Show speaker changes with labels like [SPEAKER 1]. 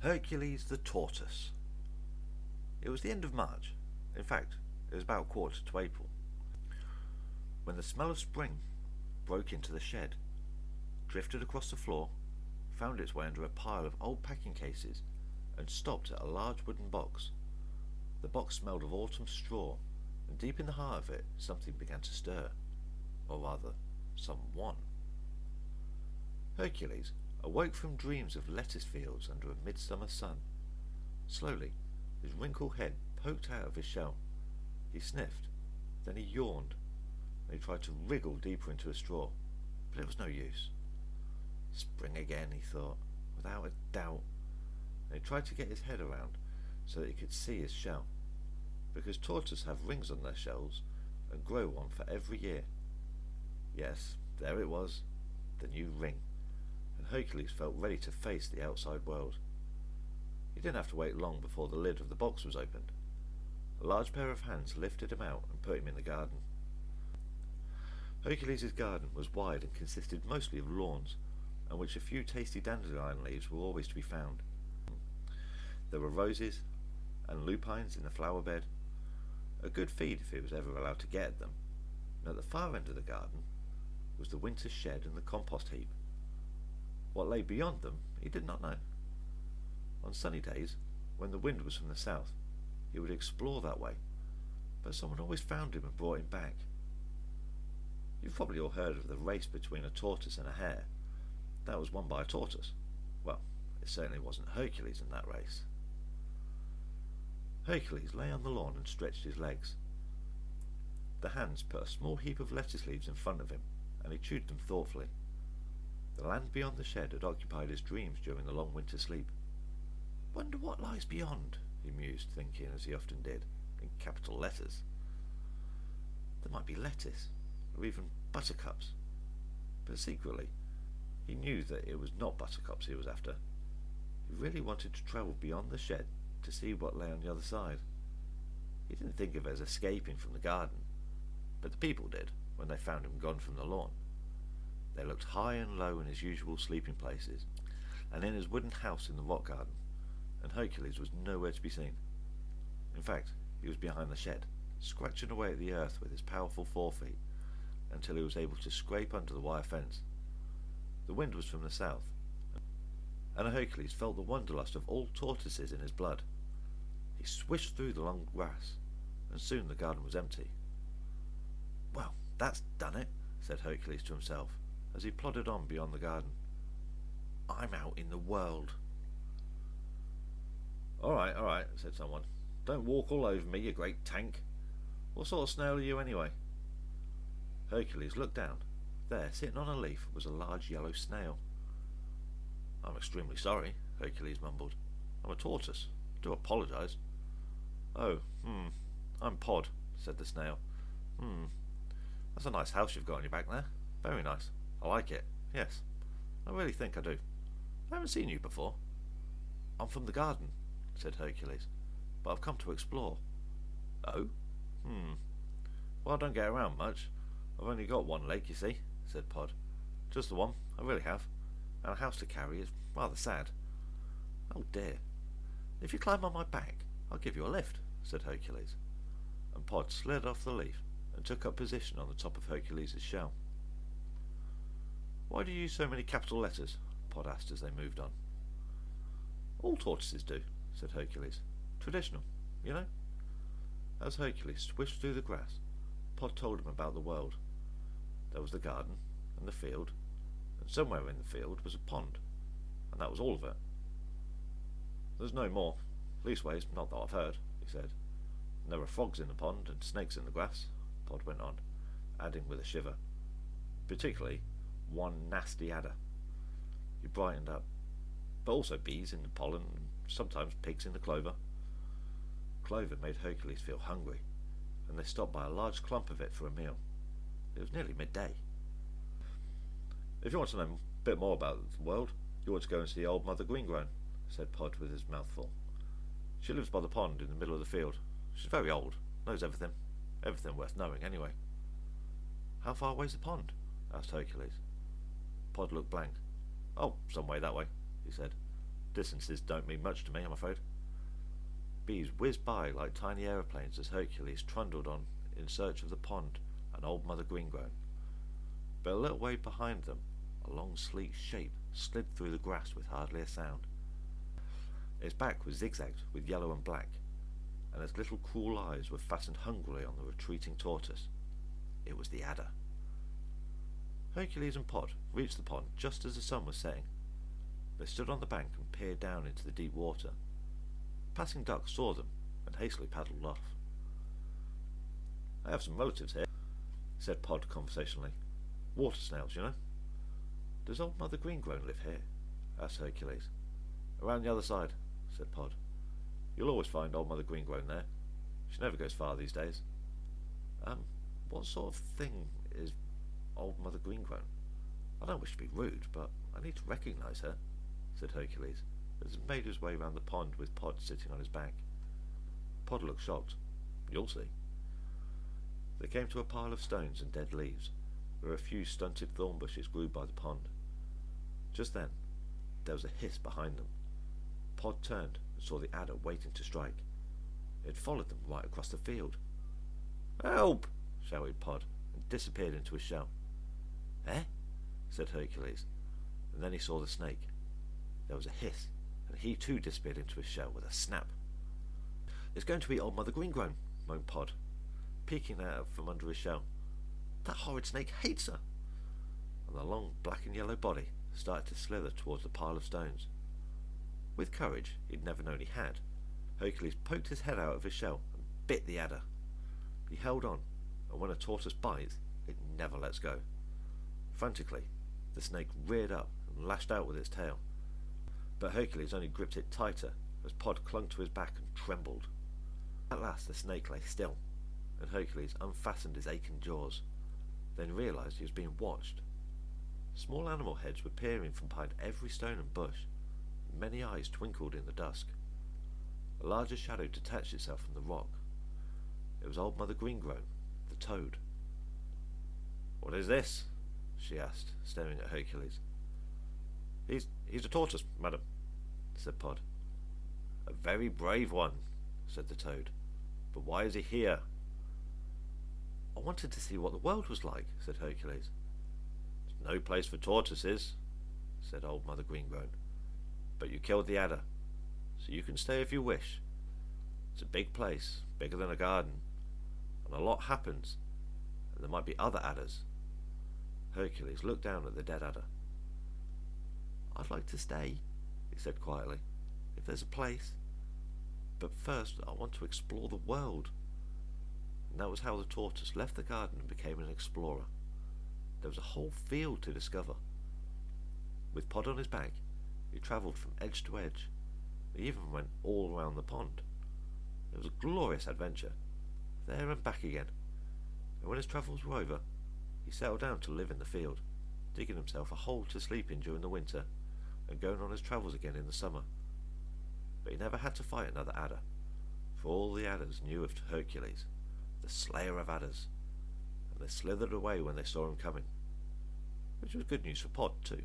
[SPEAKER 1] Hercules the Tortoise. It was the end of March. In fact, it was about quarter to April, when the smell of spring broke into the shed, drifted across the floor, found its way under a pile of old packing cases, and stopped at a large wooden box. The box smelled of autumn straw, and deep in the heart of it something began to stir. Or rather, someone. Hercules awoke from dreams of lettuce fields under a midsummer sun. Slowly, his wrinkled head poked out of his shell. He sniffed, then he yawned, and he tried to wriggle deeper into a straw, but it was no use. Spring again, he thought, without a doubt, and he tried to get his head around so that he could see his shell, because tortoises have rings on their shells and grow one for every year. Yes, there it was, the new ring, and Hercules felt ready to face the outside world. He didn't have to wait long before the lid of the box was opened. A large pair of hands lifted him out and put him in the garden. Hercules' garden was wide and consisted mostly of lawns, on which a few tasty dandelion leaves were always to be found. There were roses and lupines in the flower bed, a good feed if he was ever allowed to get at them, and at the far end of the garden was the winter shed and the compost heap. What lay beyond them he did not know. On sunny days, when the wind was from the south, he would explore that way, but someone always found him and brought him back. You've probably all heard of the race between a tortoise and a hare. That was won by a tortoise. Well, it certainly wasn't Hercules in that race. Hercules lay on the lawn and stretched his legs. The hands put a small heap of lettuce leaves in front of him, and he chewed them thoughtfully. The land beyond the shed had occupied his dreams during the long winter sleep. Wonder what lies beyond, he mused, thinking, as he often did, in capital letters. There might be lettuce, or even buttercups, but secretly he knew that it was not buttercups he was after. He really wanted to travel beyond the shed to see what lay on the other side. He didn't think of it as escaping from the garden, but the people did when they found him gone from the lawn. They looked high and low in his usual sleeping places, and in his wooden house in the rock garden, and Hercules was nowhere to be seen. In fact, he was behind the shed, scratching away at the earth with his powerful forefeet, until he was able to scrape under the wire fence. The wind was from the south, and Hercules felt the wanderlust of all tortoises in his blood. He swished through the long grass, and soon the garden was empty. "Well, that's done it," said Hercules to himself, as he plodded on beyond the garden. "I'm out in the world." All right, said someone. "Don't walk all over me, you great tank. What sort of snail are you, anyway?" Hercules looked down. There, sitting on a leaf, was a large yellow snail. "I'm extremely sorry," Hercules mumbled. "I'm a tortoise. Do apologise." "Oh, I'm Pod," said the snail. That's a nice house you've got on your back there. Very nice. I like it. Yes, I really think I do. I haven't seen you before." "I'm from the garden," said Hercules, "but I've come to explore." "Oh? Well, I don't get around much. I've only got one leg, you see," said Pod. "Just the one, I really have. And a house to carry is rather sad." "Oh dear. If you climb on my back, I'll give you a lift," said Hercules. And Pod slid off the leaf and took up position on the top of Hercules' shell. "Why do you use so many capital letters?" Pod asked as they moved on. "All tortoises do," said Hercules. "Traditional, you know." As Hercules swished through the grass, Pod told him about the world. There was the garden and the field, and somewhere in the field was a pond, and that was all of it. "There's no more, leastways not that I've heard," he said. "And there are frogs in the pond and snakes in the grass," Pod went on, adding with a shiver, "particularly one nasty adder." He brightened up. "But also bees in the pollen, and sometimes pigs in the clover." Clover made Hercules feel hungry, and they stopped by a large clump of it for a meal. It was nearly midday. "If you want to know a bit more about the world, you ought to go and see old Mother Greengrown," said Pod with his mouth full. "She lives by the pond in the middle of the field. She's very old, knows everything worth knowing anyway." "How far away's the pond?" asked Hercules. Pod looked blank. "Oh, some way that way," he said. Distances don't mean much to me, I'm afraid. Bees whizzed by like tiny aeroplanes as Hercules trundled on in search of the pond and Old Mother Greengrown. But a little way behind them, a long sleek shape slid through the grass with hardly a sound. Its back was zigzagged with yellow and black, and its little cruel eyes were fastened hungrily on the retreating tortoise. It was the adder. Hercules and Pod reached the pond just as the sun was setting. They stood on the bank and peered down into the deep water. Passing ducks saw them and hastily paddled off. "I have some relatives here," said Pod conversationally. "Water snails, you know." "Does Old Mother Greengrown live here?" asked Hercules. "Around the other side," said Pod. "You'll always find Old Mother Greengrown there. She never goes far these days." What sort of thing is Old Mother Greengrown? I don't wish to be rude, but I need to recognise her," said Hercules, as he made his way round the pond with Pod sitting on his back. Pod looked shocked. "You'll see." They came to a pile of stones and dead leaves, where a few stunted thorn bushes grew by the pond. Just then, there was a hiss behind them. Pod turned and saw the adder waiting to strike. It followed them right across the field. "Help!" shouted Pod, and disappeared into his shell. "Eh?" said Hercules, and then he saw the snake. There was a hiss, and he too disappeared into his shell with a snap. "It's going to be Old Mother Greengrown," moaned Pod, peeking out from under his shell. "That horrid snake hates her!" And the long black and yellow body started to slither towards the pile of stones. With courage he'd never known he had, Hercules poked his head out of his shell and bit the adder. He held on, and when a tortoise bites, it never lets go. Frantically, the snake reared up and lashed out with its tail, but Hercules only gripped it tighter as Pod clung to his back and trembled. At last the snake lay still, and Hercules unfastened his aching jaws, then realised he was being watched. Small animal heads were peering from behind every stone and bush, and many eyes twinkled in the dusk. A larger shadow detached itself from the rock. It was Old Mother Greengrown, the toad. "What is this?" she asked, staring at Hercules. He's a tortoise, madam," said Pod. "A very brave one," said the toad. "But why is he here?" "I wanted to see what the world was like," said Hercules. "It's no place for tortoises," said Old Mother Greengrown. "But you killed the adder, so you can stay if you wish. It's a big place, bigger than a garden, and a lot happens, and there might be other adders." Hercules looked down at the dead adder. "I'd like to stay," he said quietly, "if there's a place. But first I want to explore the world." And that was how the tortoise left the garden and became an explorer. There was a whole field to discover. With Pod on his back, he travelled from edge to edge. He even went all round the pond. It was a glorious adventure, there and back again. And when his travels were over, he settled down to live in the field, digging himself a hole to sleep in during the winter, and going on his travels again in the summer. But he never had to fight another adder, for all the adders knew of Hercules, the slayer of adders, and they slithered away when they saw him coming, which was good news for Pod too.